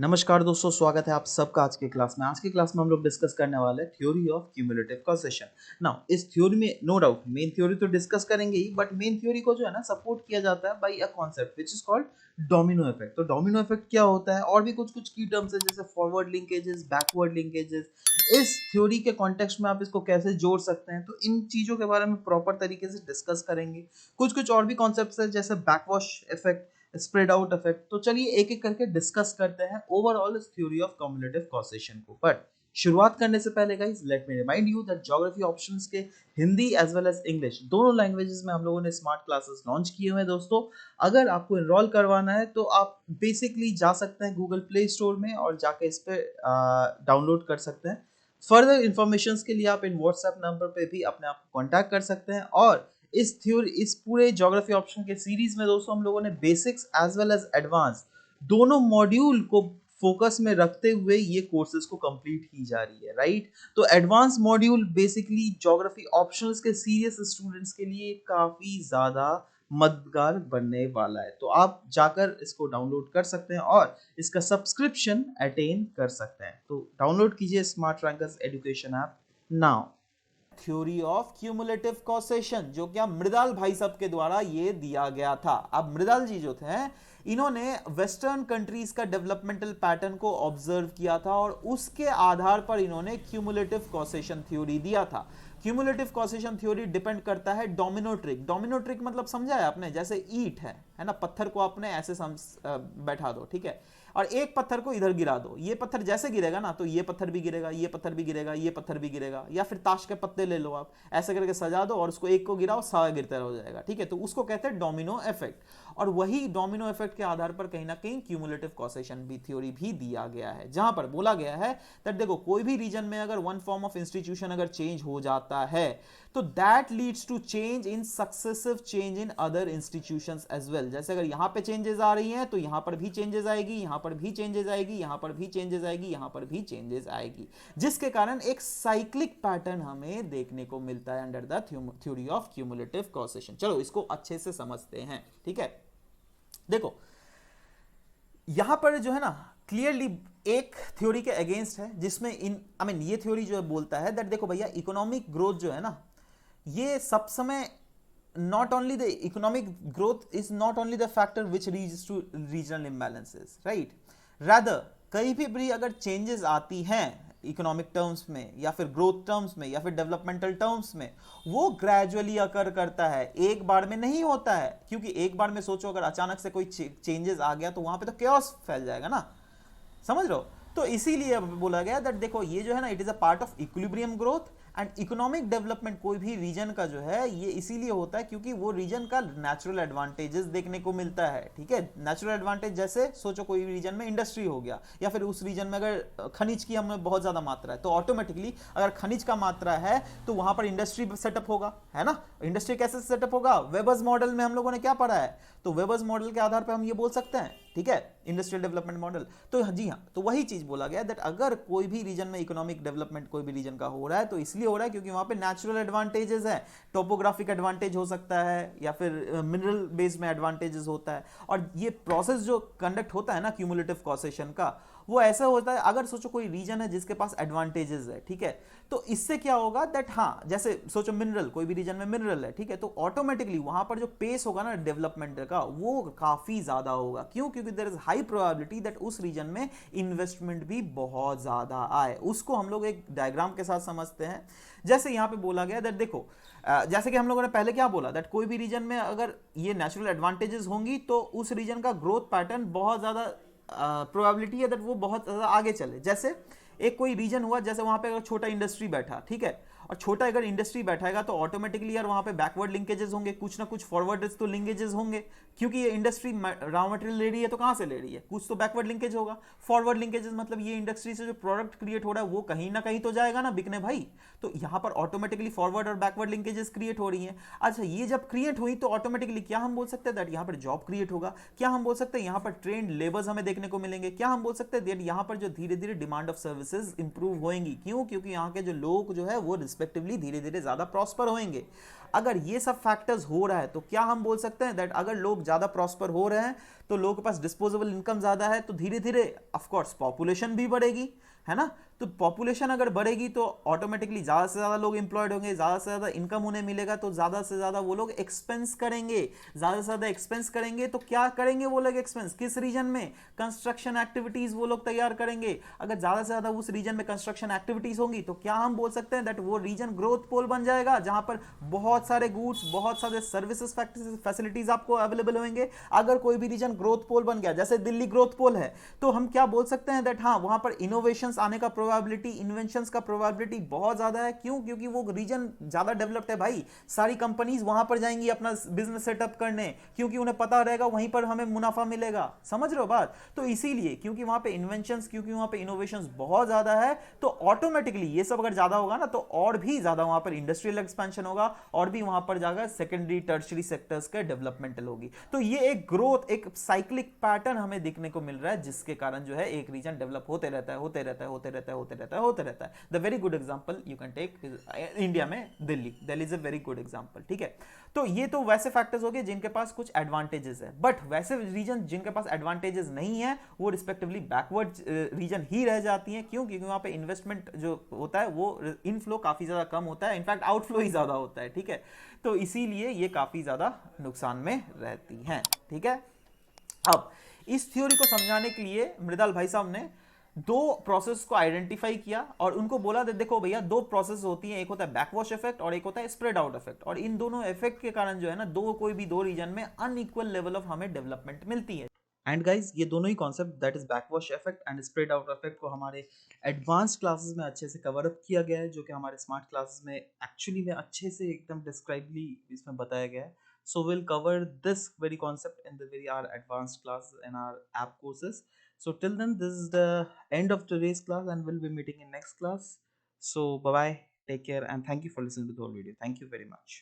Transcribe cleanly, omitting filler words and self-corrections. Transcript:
नमस्कार दोस्तों, स्वागत है आप सबका आज के क्लास में। आज की क्लास में हम लोग डिस्कस करने वाले हैं थ्योरी ऑफ क्यूमुलेटिव कॉसेशन। नाउ इस थ्योरी में नो डाउट मेन थ्योरी तो डिस्कस करेंगे ही, बट मेन थ्योरी को जो है ना सपोर्ट किया जाता है by a concept which is called domino effect. तो डोमिनो इफेक्ट क्या होता है और भी कुछ कुछ की टर्म्स है जैसे फॉरवर्ड लिंकेजेस, बैकवर्ड लिंकेजेस। इस थ्योरी के कॉन्टेक्स्ट में आप इसको कैसे जोड़ सकते हैं, तो इन चीजों के बारे में प्रॉपर तरीके से डिस्कस करेंगे। कुछ कुछ और भी कॉन्सेप्ट्स है जैसे backwash effect, spread out effect. तो चलिए एक एक करके डिस्कस करते हैं ओवरऑल इस थ्योरी ऑफ कम्युलेटिव कॉसेशन को। बट शुरुआत करने से पहले guys let me remind you that geography options के Hindi as well as English दोनों लैंग्वेजेस में हम लोगों ने स्मार्ट क्लासेस लॉन्च किए हुए हैं दोस्तों। अगर आपको एनरोल करवाना है तो आप बेसिकली जा सकते हैं गूगल प्ले स्टोर में और जाके इस पे डाउनलोड कर सकते हैं। फर्दर इन्फॉर्मेशन के लिए आप इन व्हाट्सएप नंबर पे भी अपने आप को कॉन्टैक्ट कर सकते हैं। और इस पूरे ज्योग्राफी ऑप्शन के सीरीज में दोस्तों हम लोगों ने basics as well as advance दोनों मॉड्यूल को फोकस में रखते हुए ये कोर्सेज को कंप्लीट की जा रही है, राइट। तो advance module basically geography options के सीरियस स्टूडेंट्स के लिए काफी ज्यादा मददगार बनने वाला है। तो आप जाकर इसको डाउनलोड कर सकते हैं और इसका सब्सक्रिप्शन अटेन कर सकते हैं। तो डाउनलोड कीजिए smart rankers education app now. Theory of cumulative causation जो क्या मृदाल भाई साहब के द्वारा ये दिया गया था। अब मृदाल जी जो थे इन्होंने वेस्टर्न कंट्रीज का डेवलपमेंटल पैटर्न को ऑब्जर्व किया था और उसके आधार पर इन्होंने क्यूमुलेटिव कॉसेशन थ्योरी दिया था। क्यूमुलेटिव कॉसेशन थ्योरी डिपेंड करता है डोमिनो ट्रिक। डोमिनो ट्रिक मतलब समझा है आपने, जैसे ईंट है ना, पत्थर को आपने ऐसे बैठा दो, ठीक है, और एक पत्थर को इधर गिरा दो। ये पत्थर जैसे गिरेगा ना तो ये पत्थर भी गिरेगा, ये पत्थर भी गिरेगा, ये पत्थर भी गिरेगा। या फिर ताश के पत्ते ले लो आप, ऐसे करके सजा दो और उसको एक को गिराओ, सारा गिरता हो जाएगा, ठीक है। तो उसको कहते हैं डोमिनो इफेक्ट। और वही डोमिनो इफेक्ट के आधार पर कहीं ना कहीं क्यूमुलेटिव कॉसेशन भी थ्योरी भी दिया गया है, जहां पर बोला गया है दैट देखो कोई भी रीजन में अगर वन फॉर्म ऑफ इंस्टीट्यूशन अगर चेंज हो जाता है तो that leads to change in successive change in other institutions as well. जैसे अगर यहां पे चेंजेस आ रही हैं तो यहां पर भी चेंजेस आएगी, यहां पर भी चेंजेस आएगी, यहां पर भी चेंजेस आएगी, यहां पर भी चेंजेस आएगी, जिसके कारण एक साइक्लिक पैटर्न हमें देखने को मिलता है under the theory of cumulative causation. चलो इसको अच्छे से समझते हैं, ठीक है। देखो यहां पर जो है ना क्लियरली एक थ्योरी के अगेंस्ट है जिसमें ये थ्योरी जो बोलता है दैट देखो भैया इकोनॉमिक ग्रोथ जो है ना ये सब समय not only the economic growth is not only the factor which leads to regional imbalances, right? rather कहीं भी अगर चेंजेस आती हैं इकोनॉमिक टर्म्स में या फिर ग्रोथ टर्म्स में या फिर डेवलपमेंटल टर्म्स में, वो ग्रेजुअली अकर करता है, एक बार में नहीं होता है। क्योंकि एक बार में सोचो अगर अचानक से कोई चेंजेस आ गया तो वहां पे तो chaos फैल जाएगा ना, समझ रहे हो। तो इसीलिए बोला गया दैट देखो ये जो है ना it is a part of equilibrium growth and economic development. कोई भी रीजन का जो है ये इसीलिए होता है क्योंकि वो रीजन का नेचुरल एडवांटेजेस देखने को मिलता है, ठीक है। नेचुरल एडवांटेज जैसे सोचो कोई रीजन में इंडस्ट्री हो गया या फिर उस रीजन में अगर खनिज की हमें बहुत ज्यादा मात्रा है तो ऑटोमेटिकली अगर खनिज का मात्रा है तो वहां पर इंडस्ट्री सेटअप होगा, है ना। इंडस्ट्री कैसे सेटअप होगा, वेबर्स मॉडल में हम लोगों ने क्या पढ़ा है, तो वेबर्स मॉडल के आधार पर हम ये बोल सकते हैं, ठीक है, इंडस्ट्रियल डेवलपमेंट मॉडल। तो जी हाँ, तो वही चीज बोला गया दैट अगर कोई भी रीजन में इकोनॉमिक डेवलपमेंट कोई भी रीजन का हो रहा है तो इसलिए हो रहा है क्योंकि वहां पे नेचुरल एडवांटेजेस है, टोपोग्राफिक एडवांटेज हो सकता है या फिर मिनरल बेस में एडवांटेजेस होता है। और ये प्रोसेस जो कंडक्ट होता है ना क्यूमुलेटिव कॉसेशन का, वो ऐसा होता है अगर सोचो कोई रीजन है जिसके पास एडवांटेजेस है, ठीक है, तो इससे क्या होगा दैट हाँ जैसे सोचो मिनरल, कोई भी रीजन में मिनरल है, ठीक है, तो ऑटोमेटिकली वहां पर जो पेस होगा ना डेवलपमेंट का वो काफी ज्यादा होगा। क्यों, क्योंकि there is high probability that उस रीजन में इन्वेस्टमेंट भी बहुत ज्यादा आए। उसको हम लोग एक डायग्राम के साथ समझते हैं। जैसे यहां पे बोला गया दैट देखो जैसे कि हम लोगों ने पहले क्या बोला दैट कोई भी रीजन में अगर ये नेचुरल एडवांटेजेस होंगी तो उस रीजन का ग्रोथ पैटर्न बहुत ज्यादा प्रोबेबिलिटी है दैट वो बहुत ज्यादा आगे चले। जैसे एक कोई रीजन हुआ, जैसे वहां पे अगर छोटा इंडस्ट्री बैठा, ठीक है, और छोटा अगर इंडस्ट्री बैठाएगा तो ऑटोमेटिकली यार वहां पे बैकवर्ड लिंकेजेस होंगे, कुछ ना कुछ फॉरवर्ड तो लिंकेजेस होंगे, क्योंकि ये इंडस्ट्री रॉ मटेरियल ले रही है तो कहां से ले रही है, कुछ तो बैकवर्ड लिंकेज होगा। फॉरवर्ड लिंकेजेस मतलब ये इंडस्ट्री से जो प्रोडक्ट क्रिएट हो रहा है वो कहीं ना कहीं तो जाएगा ना बिकने भाई, तो यहां पर ऑटोमेटिकली फॉरवर्ड और बैकवर्ड लिंकेजेस क्रिएट हो रही है। अच्छा ये जब क्रिएट हुई तो ऑटोमेटिकली क्या हम बोल सकते हैं दैट यहां पर जॉब क्रिएट होगा, क्या हम बोल सकते हैं यहां पर ट्रेंड लेबर्स हमें देखने को मिलेंगे, क्या हम बोल सकते हैं दैट यहां पर जो धीरे धीरे डिमांड ऑफ सर्विसेज इंप्रूव होएंगी। क्यों, क्योंकि यहां के जो लोग जो है वो रिस्पेक्टिवली धीरे धीरे ज्यादा प्रॉस्पर होंगे। अगर ये सब फैक्टर्स हो रहा है तो क्या हम बोल सकते हैं दैट अगर लोग ज्यादा प्रॉस्पर हो रहे हैं तो लोगों के पास डिस्पोजेबल इनकम ज्यादा है तो धीरे धीरे ऑफ कोर्स पॉपुलेशन भी बढ़ेगी, है ना। तो पॉपुलेशन अगर बढ़ेगी तो ऑटोमेटिकली ज्यादा से ज्यादा लोग इंप्लॉयड होंगे, ज्यादा से ज्यादा इनकम उन्हें मिलेगा तो ज्यादा से ज्यादा वो लोग एक्सपेंस करेंगे, ज्यादा से ज्यादा एक्सपेंस करेंगे तो क्या करेंगे वो लोग एक्सपेंस, किस रीजन में, कंस्ट्रक्शन एक्टिविटीज वो लोग तैयार करेंगे। अगर ज्यादा से ज्यादा उस रीजन में कंस्ट्रक्शन एक्टिविटीज होंगी तो क्या हम बोल सकते हैं दैट वो रीजन ग्रोथ पोल बन जाएगा जहां पर बहुत सारे गुड्स, बहुत सारे सर्विसेज फैसिलिटीज आपको अवेलेबल होंगे। अगर कोई भी रीजन ग्रोथ पोल बन गया, जैसे दिल्ली ग्रोथ पोल है, तो हम क्या बोल सकते हैं दैट हाँ वहां पर इनोवेशंस आने का प्रोबेबिलिटी, इन्वेंशंस का प्रोबेबिलिटी बहुत ज्यादा है। क्यों? क्योंकि वो रीजन ज्यादा डेवलप्ड है भाई, सारी कंपनीज वहां पर जाएंगी अपना बिजनेस सेटअप करने, क्योंकि उन्हें पता रहेगा वहीं पर हमें मुनाफा मिलेगा। समझ रहे हो बात? तो इसीलिए क्योंकि वहां पे इन्वेंशंस, क्योंकि वहां पे इनोवेशंस बहुत ज्यादा है, तो ऑटोमेटिकली ये सब अगर ज्यादा होगा ना तो और भी ज्यादा वहां पर इंडस्ट्रियल एक्सपेंशन होगा और भी वहां पर जाकर सेकेंडरी टर्शरी सेक्टर्स के डेवलपमेंटल होगी। तो ये एक ग्रोथ, एक साइक्लिक पैटर्न हमें देखने को मिल रहा है जिसके कारण जो है एक रीजन डेवलप होते रहता है, होते रहता है, होते रहता है, होते रहता है, होते रहता है। The very good example you can take India में Delhi, Delhi is a very good example, ठीक है। तो ये तो वैसे फैक्टर्स हो गए जिनके पास कुछ एडवांटेजेस है, बट वैसे रीजन जिनके पास एडवांटेजेस नहीं है वो रिस्पेक्टिवली बैकवर्ड रीजन ही रह जाती हैं। क्यों? क्योंकि वहां पे इन्वेस्टमेंट जो होता है वो इनफ्लो काफी ज्यादा कम होता है, इनफैक्ट आउटफ्लो ही ज्यादा होता है, ठीक है। तो इसीलिए ये काफी ज्यादा नुकसान में रहती हैं, ठीक है। अब इस थ्योरी को समझाने के लिए मृदाल भाई साहब ने दो प्रोसेस को आइडेंटिफाई किया और उनको बोला देखो भैया दो प्रोसेस होती हैं, एक होता है बैकवॉश इफेक्ट और एक होता है स्प्रेड आउट इफेक्ट, और इन दोनों इफेक्ट के कारण जो है ना कोई भी दो रीजन में अनइक्वल लेवल ऑफ हमें डेवलपमेंट मिलती है। एंड गाइज ये दोनों ही concept that is backwash effect and spread out effect को हमारे एडवांस्ड क्लासेस में अच्छे से कवर अप किया गया है, जो कि हमारे स्मार्ट क्लासेस में एक्चुअली में अच्छे से एकदम डिस्क्राइबली इसमें बताया गया है। So will cover this very concept in the very our advanced class in our app courses. So till then, this is the end of today's class, and we'll be meeting in next class. So bye bye, take care, and thank you for listening to the whole video. Thank you very much.